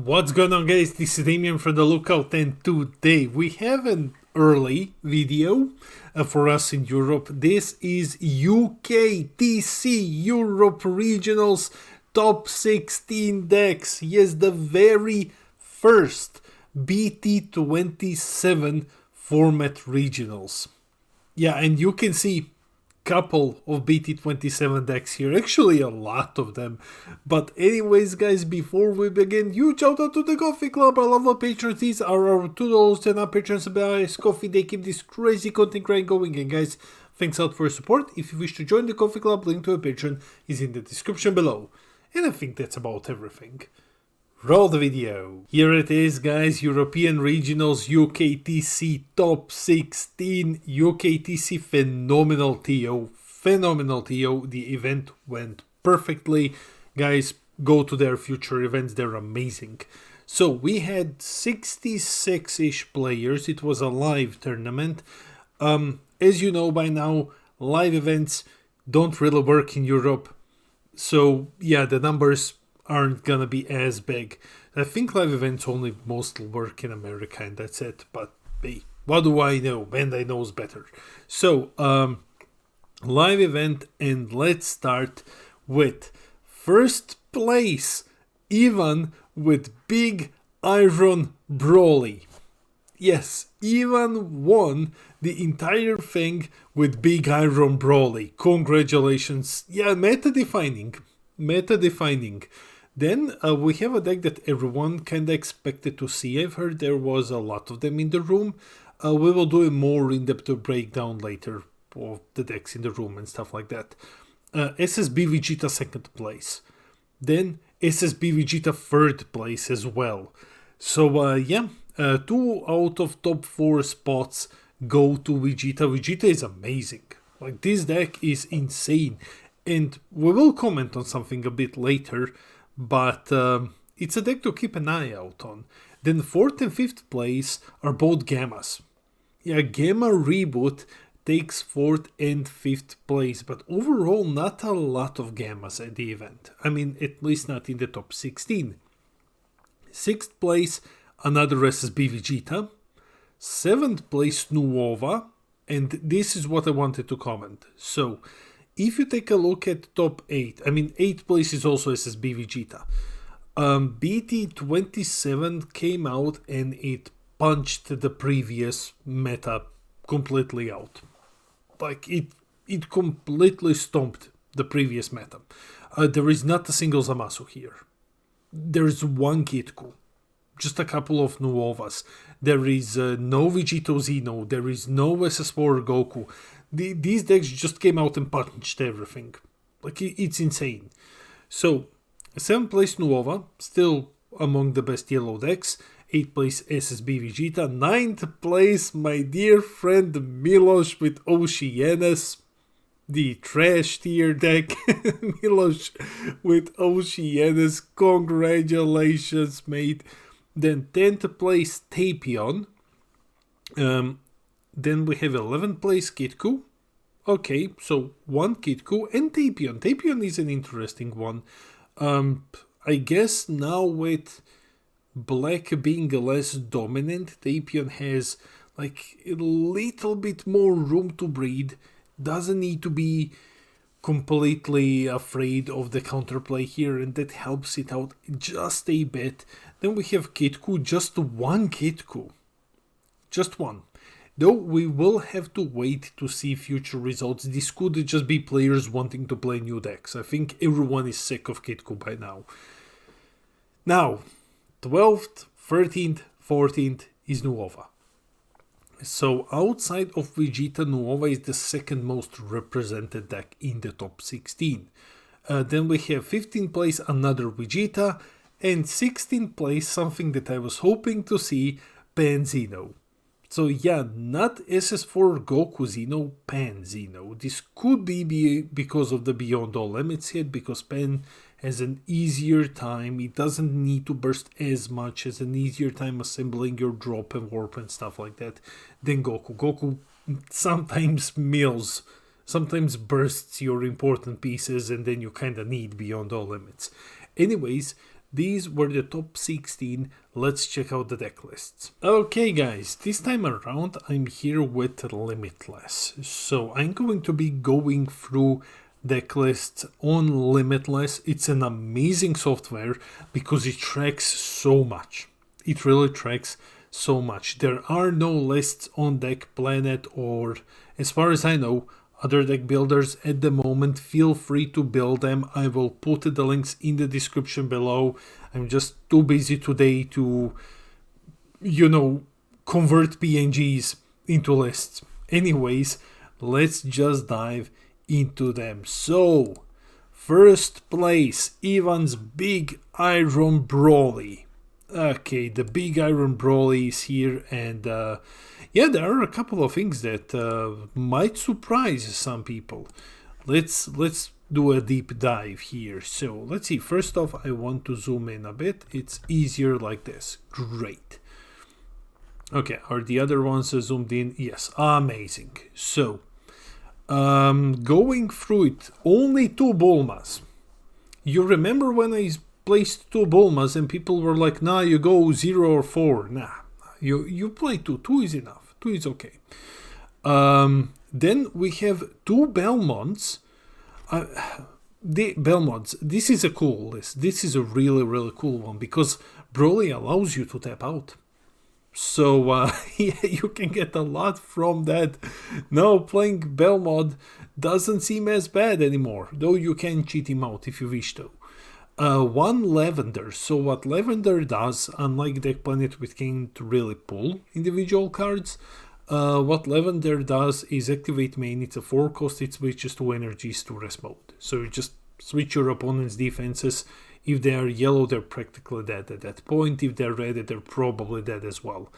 What's going on, guys? This is Damien from The Lookout, and today we have an early video for us in Europe. This is Uktc Europe Regionals Top 16 decks. Yes, the very first BT27 format regionals. Yeah, and you can see couple of BT27 decks here, actually a lot of them. But anyways, guys, before we begin, huge shout out to the coffee club. I love our patrons. These are our $2 and our patrons buy coffee. They keep this crazy content grind going. And guys, thanks out for your support. If you wish to join the coffee club, link to a patron is in the description below. And I think that's about everything. Roll the video. Here it is, guys. European Regionals Uktc Top 16. Uktc phenomenal TO. Phenomenal TO. The event went perfectly. Guys, go to their future events. They're amazing. So we had 66-ish players. It was a live tournament. As you know by now, live events don't really work in Europe. So yeah, the numbers aren't gonna be as big. I think live events only mostly work in America, and that's it. But hey, what do I know? Bandai knows better. So live event, and let's start with first place, Ivan with Big Iron Broly. Yes, Ivan won the entire thing with Big Iron Broly. Congratulations. Yeah, meta defining. Then we have a deck that everyone kinda expected to see. I've heard there was a lot of them in the room. We will do a more in-depth breakdown later of the decks in the room and stuff like that. SSB Vegeta second place. Then SSB Vegeta third place as well. So yeah, 2 out of top 4 spots go to Vegeta. Vegeta is amazing. Like, this deck is insane. And we will comment on something a bit later, but it's a deck to keep an eye out on. Then 4th and 5th place are both Gammas. Yeah, Gamma Reboot takes 4th and 5th place, but overall not a lot of Gammas at the event. I mean, at least not in the top 16. 6th place, another SSB Vegeta. 7th place, Nuova. And this is what I wanted to comment. So, if you take a look at top 8, I mean 8th place is also SSB Vegeta. BT27 came out and it punched the previous meta completely out. Like, it completely stomped the previous meta. There is not a single Zamasu here. There is one Kitku. Just a couple of Nuovas. There is no Vegito Zeno. There is no SS4 Goku. These decks just came out and punched everything. Like, it's insane. So, 7th place Nuova, still among the best yellow decks. 8th place SSB Vegeta. 9th place my dear friend Milosh with Oceanus. The trash tier deck. Milosh with Oceanus. Congratulations, mate. Then 10th place Tapion. Then we have 11th place Kitku. Okay, so one Kitku and Tapion. Tapion is an interesting one. I guess now with Black being less dominant, Tapion has like a little bit more room to breed. Doesn't need to be completely afraid of the counterplay here, and that helps it out just a bit. Then we have Kitku, just one Kitku. Just one. Though we will have to wait to see future results. This could just be players wanting to play new decks. I think everyone is sick of Kitku by now. Now, 12th, 13th, 14th is Nuova. So outside of Vegeta, Nuova is the second most represented deck in the top 16. Then we have 15th place, another Vegeta. And 16th place, something that I was hoping to see, Pan Zeno. So yeah, not SS4 Goku Zeno, Pan Zeno. This could be because of the Beyond All Limits hit, because Pan has an easier time. It doesn't need to burst as much, has an easier time assembling your drop and warp and stuff like that than Goku. Goku sometimes mills, sometimes bursts your important pieces, and then you kinda need Beyond All Limits. Anyways, These were the top 16. Let's check out the deck lists. Okay guys, this time around I'm here with Limitless. So I'm going to be going through deck lists on Limitless. It's an amazing software because it tracks so much. It really tracks so much. There are no lists on Deck Planet or, as far as I know, other deck builders at the moment. Feel free to build them. I will put the links in the description below. I'm just too busy today to, convert PNGs into lists. Anyways, let's just dive into them. So, first place, Ivan's Big Iron Brawly. Okay, the Big Iron Brawly is here, and yeah, there are a couple of things that might surprise some people. Let's do a deep dive here. So let's see. First off, I want to zoom in a bit. It's easier like this. Great. Okay, are the other ones zoomed in? Yes, amazing. So going through it, only 2 Bulmas. You remember when I placed 2 Bulmas and people were like, nah, you go 0 or 4. Nah, you play 2. 2 is enough. 2 is okay. Then we have 2 Belmonts. The Belmonts, this is a cool list. This is a really, really cool one because Broly allows you to tap out. So yeah, you can get a lot from that. Now playing Belmont doesn't seem as bad anymore, though you can cheat him out if you wish to. 1 Lavender. So what Lavender does, unlike Deck Planet, we can't really pull individual cards. What Lavender does is activate main. It's a 4 cost. It switches to energies to rest mode. So you just switch your opponent's defenses. If they are yellow, they're practically dead at that point. If they're red, they're probably dead as well.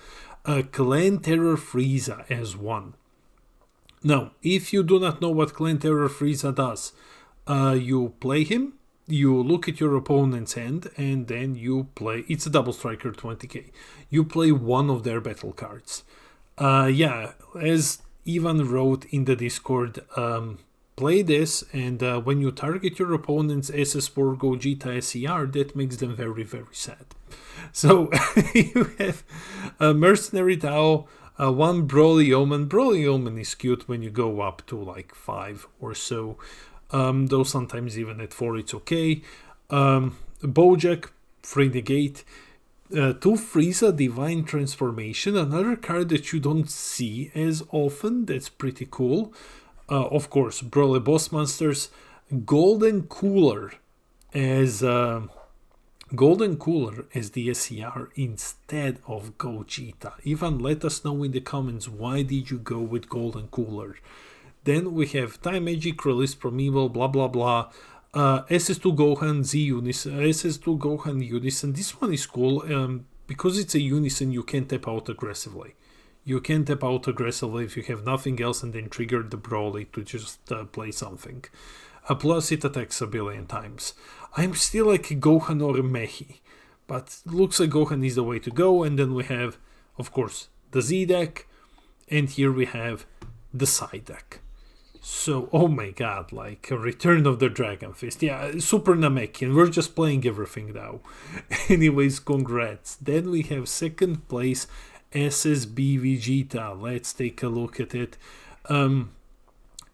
Clan Terror Frieza as 1. Now, if you do not know what Clan Terror Frieza does, you play him. You look at your opponent's hand, and then you play. It's a double striker 20k. You play one of their battle cards. Yeah, as Ivan wrote in the Discord, play this, and when you target your opponent's SS4 Gogeta SER, that makes them very, very sad. So you have a Mercenary Tao, 1 Broly Omen. Broly Omen is cute when you go up to like 5 or so. Though sometimes even at 4 it's okay. Bojack, free negate. 2 Frieza Divine Transformation, another card that you don't see as often. That's pretty cool. Of course, Broly Boss Monsters. Golden Cooler as the SCR instead of Gogeta. Even let us know in the comments, why did you go with Golden Cooler? Then we have Time Magic, Release from Evil, blah blah blah. SS2 Gohan Z Unison, SS2 Gohan Unison. This one is cool because it's a Unison. You can tap out aggressively. You can tap out aggressively if you have nothing else, and then trigger the Broly to just play something. Plus it attacks a billion times. I'm still like Gohan or Mehi, but looks like Gohan is the way to go. And then we have, of course, the Z deck, and here we have the side deck. So, oh my god, like a Return of the Dragon Fist. Yeah, Super Namekian. We're just playing everything now. Anyways, congrats. Then we have second place, SSB Vegeta. Let's take a look at it.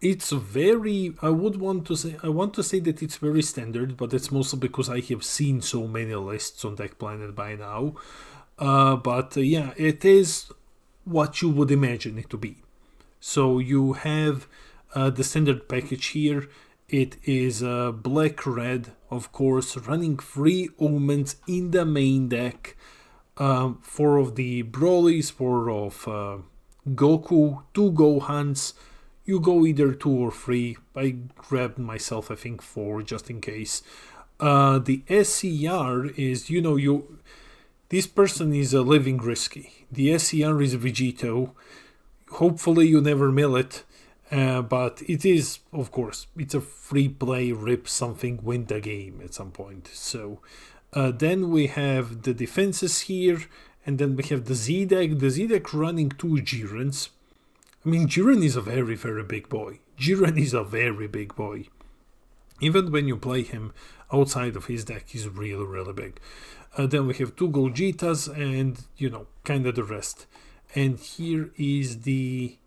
It's very, I want to say that it's very standard, but that's mostly because I have seen so many lists on Deck Planet by now. But yeah, it is what you would imagine it to be. So you have the standard package here. It is black-red, of course, running 3 Omens in the main deck. 4 of the Brolys, 4 of Goku, 2 Gohans. You go either 2 or 3. I grabbed myself, I think, 4 just in case. The SCR is, this person is living risky. The SCR is Vegito. Hopefully you never mill it. But it is, of course, it's a free play, rip something, win the game at some point. So then we have the defenses here, and then we have the Z deck. The Z deck running 2 Jirens. I mean, Jiren is a very, very big boy. Jiren is a very big boy. Even when you play him outside of his deck, he's really, really big. Then we have 2 Gojitas and, you know, kind of the rest. And here is the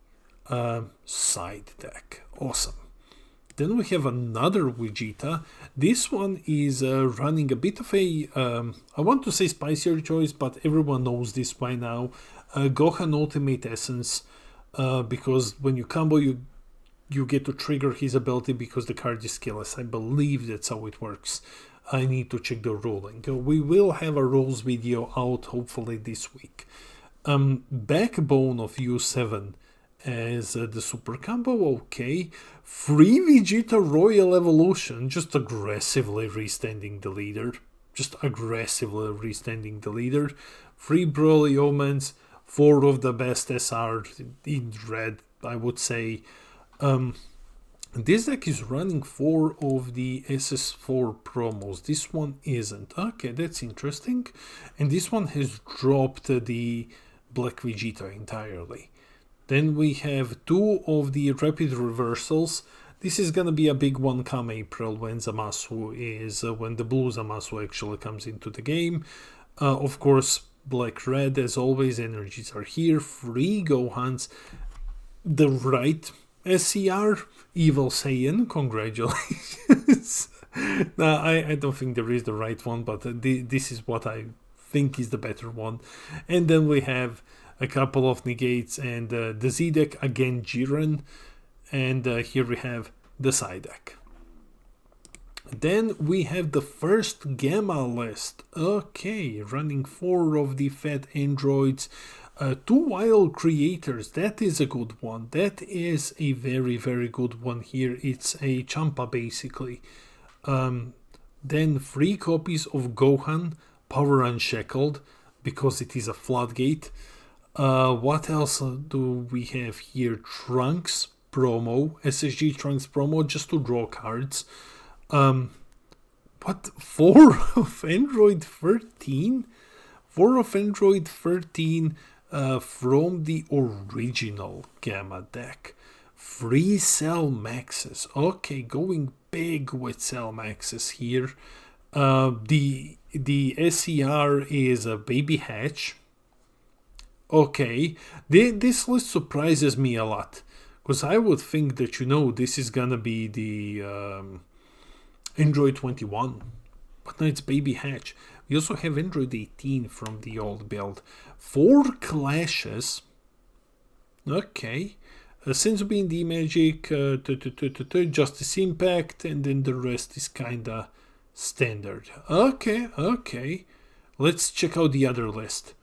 side deck. Awesome. Then we have another Vegeta. This one is running a bit of a, I want to say spicier choice, but everyone knows this by now. Gohan Ultimate Essence, because when you combo, you get to trigger his ability because the card is skillless. I believe that's how it works. I need to check the ruling. We will have a rules video out hopefully this week. Backbone of U7 as the super combo, okay. Free Vegeta Royal Evolution, just aggressively restanding the leader. Free Broly Omens, 4 of the best SR in red, I would say. This deck is running 4 of the SS4 promos. This one isn't. Okay, that's interesting. And this one has dropped the Black Vegeta entirely. Then we have 2 of the rapid reversals. This is gonna be a big one come April when Zamasu is when the blue Zamasu actually comes into the game. Of course, black red as always. Energies are here. Free Gohans. The right SCR, Evil Saiyan, congratulations. No, I don't think there is the right one, but this is what I think is the better one. And then we have a couple of negates and the Z deck, again Jiren, and here we have the side deck. Then we have the first Gamma list. Okay, running 4 of the fat androids. 2 wild creators, that is a good one. That is a very, very good one here. It's a Champa basically. Then 3 copies of Gohan, Power Unshackled, because it is a floodgate. What else do we have here? Trunks promo, SSG Trunks promo, just to draw cards. What? 4 of Android 13? 4 of Android 13 from the original Gamma deck. 3 Cell Maxes. Okay, going big with Cell Maxes here. The SCR is a Baby Hatch. Okay, this list surprises me a lot, because I would think that, you know, this is gonna be the Android 21, but no, it's Baby Hatch. We also have Android 18 from the old build. 4 Clashes. Okay, since being the Magic, Justice Impact, and then the rest is kinda standard. Okay, let's check out the other list.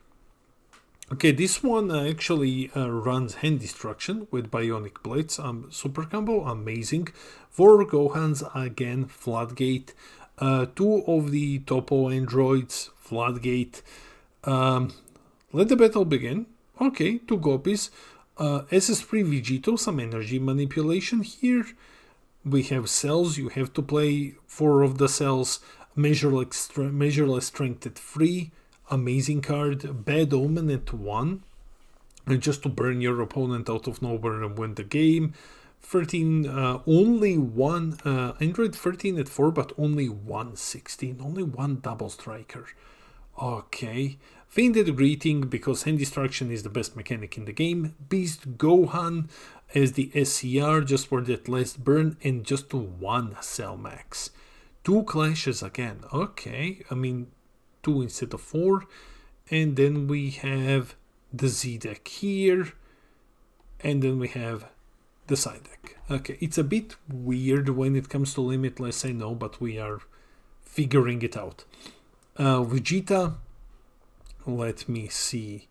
Okay, this one actually runs Hand Destruction with Bionic Blades. Super combo, amazing. 4 Gohans, again, Floodgate. 2 of the Topo androids, Floodgate. Let the battle begin. Okay, 2 copies. SS3 Vegito, some energy manipulation here. We have cells, you have to play 4 of the cells. Measureless Strength at 3. Amazing card. Bad Omen at 1, and just to burn your opponent out of nowhere and win the game. 13, only 1 Android 13 at 4, but only 1 16, only 1 double striker. Okay, Fainted Greeting, because Hand Destruction is the best mechanic in the game. Beast Gohan as the SCR, just for that last burn, and just 1 Cell Max. 2 Clashes again. Okay, I mean 2 instead of 4. And then we have the Z deck here, and then we have the side deck. Okay, it's a bit weird when it comes to Limitless, I know, but we are figuring it out. Vegeta, let me see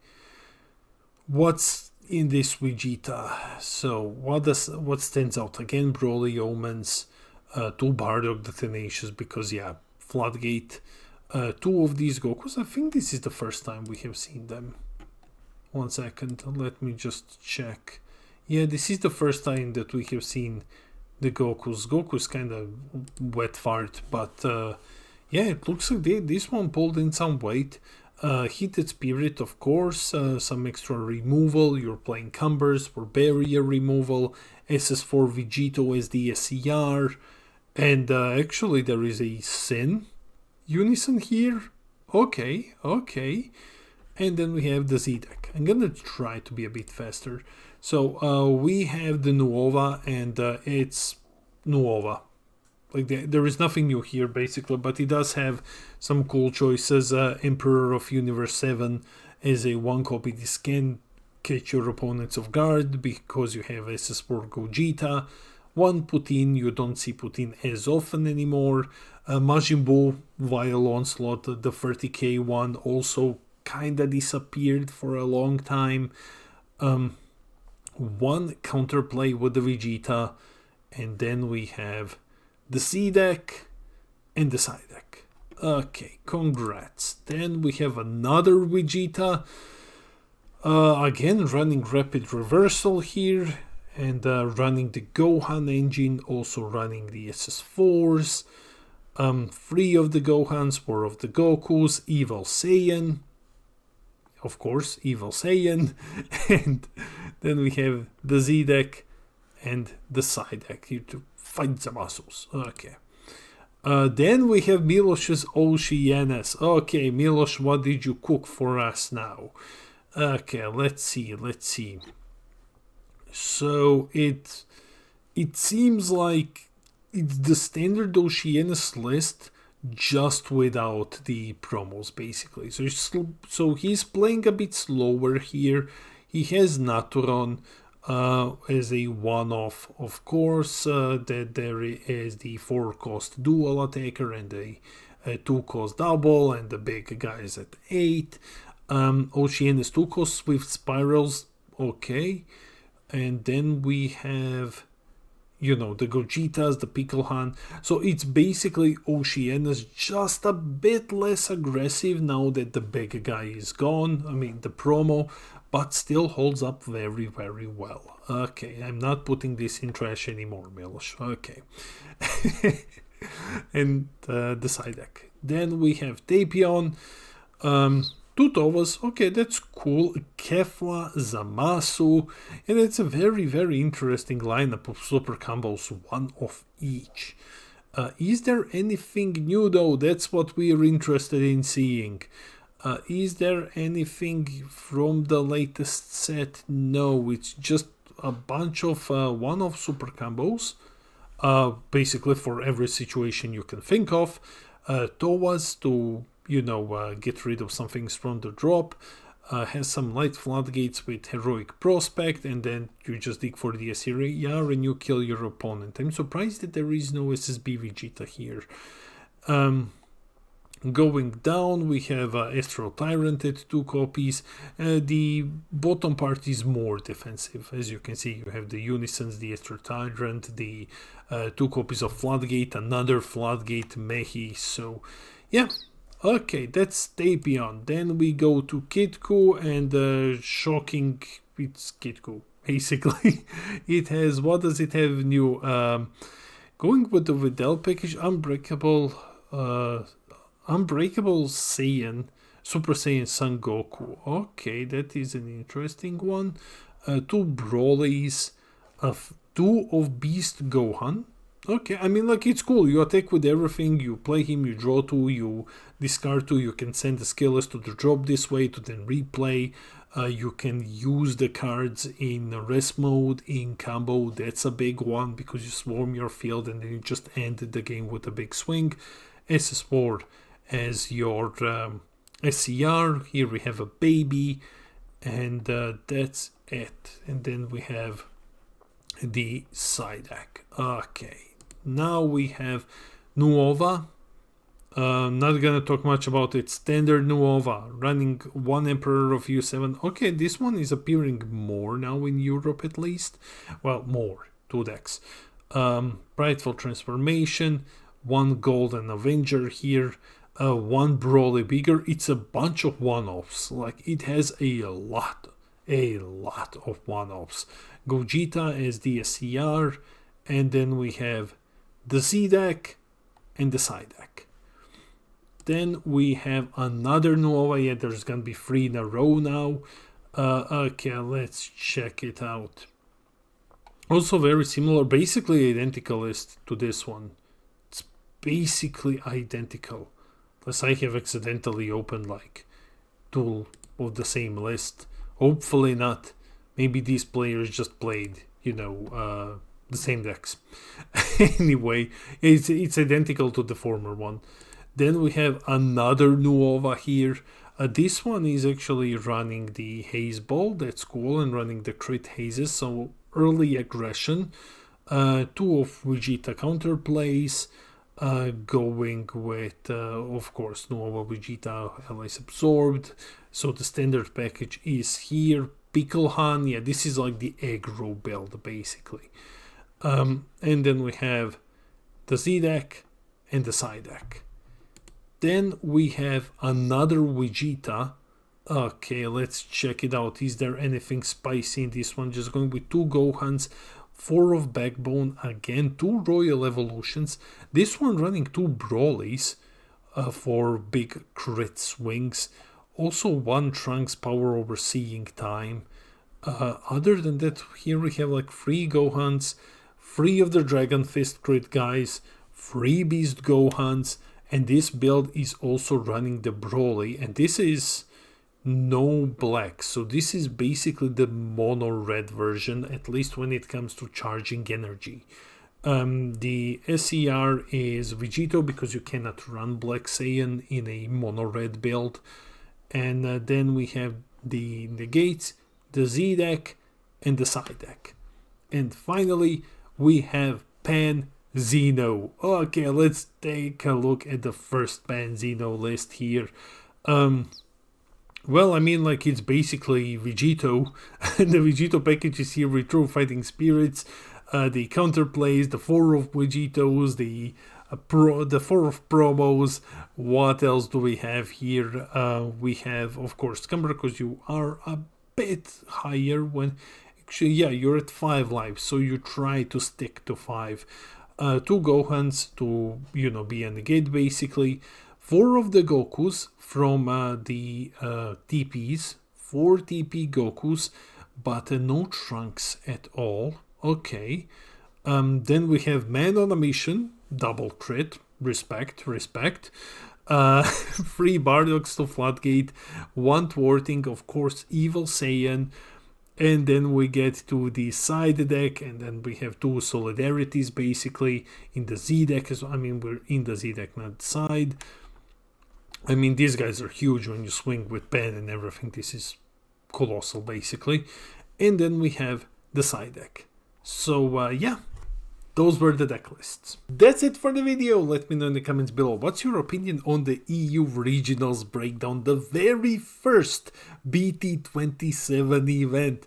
what's in this Vegeta. So what stands out? Again, Broly Omens, 2 Bardock the Tenacious, because yeah, Floodgate. 2 of these Gokus. I think this is the first time we have seen them. 1 second, let me just check. Yeah, this is the first time that we have seen the Gokus. Goku's kind of wet fart, but yeah, it looks like this one pulled in some weight. Heated Spirit, of course, some extra removal. You're playing Cumbers for barrier removal. SS4 Vegito as the SCR. And actually there is a Sin Unison here. Okay, okay. And then we have the Z deck. I'm gonna try to be a bit faster. So we have the Nuova, and it's Nuova. Like there is nothing new here basically, but it does have some cool choices. Emperor of Universe 7 is a 1 copy. This can catch your opponents off guard because you have SS4 Gogeta. 1 Putin, you don't see Putin as often anymore. Majin Buu, Vile Onslaught, the 30k one, also kinda disappeared for a long time. 1 counterplay with the Vegeta, and then we have the C deck and the side deck. Okay, congrats. Then we have another Vegeta. Again, running Rapid Reversal here, and running the Gohan engine, also running the SS4s. 3 of the Gohans, 4 of the Gokus, Evil Saiyan. Of course, Evil Saiyan. And then we have the Z deck and the side deck here to fight the muscles. Okay. Then we have Milosh's Oceanus. Okay, Milosh, what did you cook for us now? Okay, let's see. So it seems like it's the standard Oceanus list, just without the promos, basically. So he's playing a bit slower here. He has Naturon as a one-off, of course. That there is the 4-cost dual attacker and a 2-cost double, and the big guys at 8. Oceanus 2-costs with spirals, okay. And then we have, you know, the Gogetas, the Picklehan. So it's basically Oceanus, just a bit less aggressive now that the big guy is gone. I mean, the promo, but still holds up very, very well. Okay, I'm not putting this in trash anymore, Milosh. Okay. And the side deck. Then we have Tapion. 2 Tovas, okay, that's cool. Kefla, Zamasu, and it's a very, very interesting lineup of super combos, 1 of each. Is there anything new though? That's what we're interested in seeing. Is there anything from the latest set? No, it's just a bunch of one-off super combos, basically for every situation you can think of. Tovas to, you know, get rid of some things from the drop. Has some light floodgates with Heroic Prospect, and then you just dig for the SCR and you kill your opponent. I'm surprised that there is no SSB Vegeta here. Going down, we have Astral Tyrant at 2 copies. The bottom part is more defensive. As you can see, you have the Unisons, the Astral Tyrant, the 2 copies of Floodgate, another Floodgate Mehi. So, yeah. Okay, that's Tapion. Then we go to Kitku, and shocking, it's Kitku, basically. It has, what does it have new? Going with the Videl package, Unbreakable Saiyan, Super Saiyan Son Goku. Okay, that is an interesting one. 2 Broly's, 2 of Beast Gohan. Okay, I mean, like, it's cool. You attack with everything, you play him, you draw 2, you discard 2, you can send the skillers to the drop this way to then replay. You can use the cards in rest mode, in combo. That's a big one because you swarm your field and then you just end the game with a big swing. SS4 as your SCR. Here we have a baby, and that's it. And then we have the side deck. Okay. Now we have Nuova. Not gonna talk much about it. Standard Nuova, running 1 Emperor of U7. Okay, this one is appearing more now in Europe at least. Well, more. 2 decks. Prideful Transformation, 1 Golden Avenger here, 1 Broly bigger. It's a bunch of one-offs. Like, it has a lot of one-offs. Gogeta as the SCR, and then we have the Z deck and the side deck. Then we have another Nuova. Yeah, there's gonna be 3 in a row now. Okay, let's check it out. Also very similar, basically identical list to this one. basically identical. Unless I have accidentally opened like two of the same list. Hopefully not. Maybe these players just played, you know, the same decks. Anyway, it's identical to the former one. Then we have another Nuova here. This one is actually running the Haze Ball, that's cool, and running the crit hazes, so early aggression. Two of Vegeta counterplays, going with, of course, Nuova Vegeta allies absorbed. So the standard package is here. Picklehan, yeah, this is like the aggro build, basically. And then we have the Z deck and the side deck. Then we have another Vegeta. Okay, let's check it out. Is there anything spicy in this one? Just going with 2 Gohans, 4 of Backbone, again 2 Royal Evolutions. This one running 2 Broly's for big crit swings. Also 1 Trunks Power Over Seeing Time. Other than that, here we have like 3 Gohans, 3 of the Dragon Fist crit guys, 3 Beast Gohans, and this build is also running the Broly, and this is no black, so this is basically the mono red version, at least when it comes to charging energy. The SER is Vegito because you cannot run Black Saiyan in a mono red build. And then we have the negates, the Z deck, and the side deck. And finally, we have Pan Zeno. Okay, let's take a look at the first Pan Zeno list here. Well, I mean, like, it's basically Vegito, and the Vegito package is here with True Fighting Spirits, the counterplays, the 4 of Vegetos, the 4 of promos. What else do we have here? We have, of course, Scumber, because you are a bit higher when... Actually, yeah, you're at 5 lives, so you try to stick to 5. 2 Gohans to, you know, be a negate, basically. 4 of the Gokus from the TPs. 4 TP Gokus, but no Trunks at all. Okay. Then we have Man on a Mission. Double crit. Respect. 3 Bardogs to Floodgate. 1 Thwarting, of course, Evil Saiyan. And then we get to the side deck, and then we have 2 Solidarities basically in the Z deck. I mean, we're in the Z deck, not side. I mean, these guys are huge when you swing with pen and everything. This is colossal basically. And then we have the side deck. So yeah, those were the deck lists. That's it for the video. Let me know in the comments below. What's your opinion on the EU Regionals breakdown, the very first BT27 event?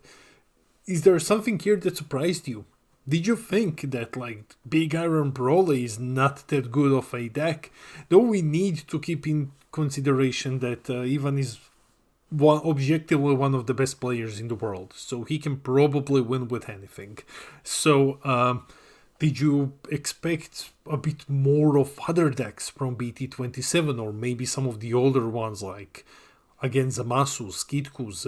Is there something here that surprised you? Did you think that like Big Iron Broly is not that good of a deck? Though we need to keep in consideration that Ivan is objectively one of the best players in the world, so he can probably win with anything. So did you expect a bit more of other decks from BT27, or maybe some of the older ones like, again, Zamasus, Kitkus,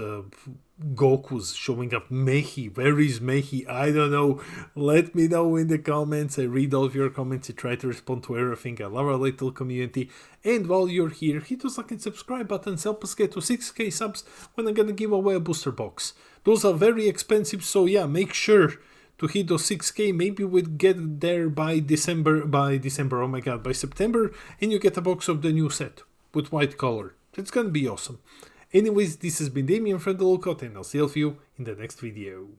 Gokus showing up? Mehi, where is Mehi? I don't know. Let me know in the comments. I read all of your comments. I try to respond to everything. I love our little community. And while you're here, hit those like and subscribe buttons. Help us get to 6k subs when I'm gonna give away a booster box. Those are very expensive, so yeah, make sure to hit those 6k. Maybe we'll get there by December, oh my god, by September, and you get a box of the new set with white color. It's gonna be awesome. Anyways, this has been Damien from the Lookout, and I'll see all of you in the next video.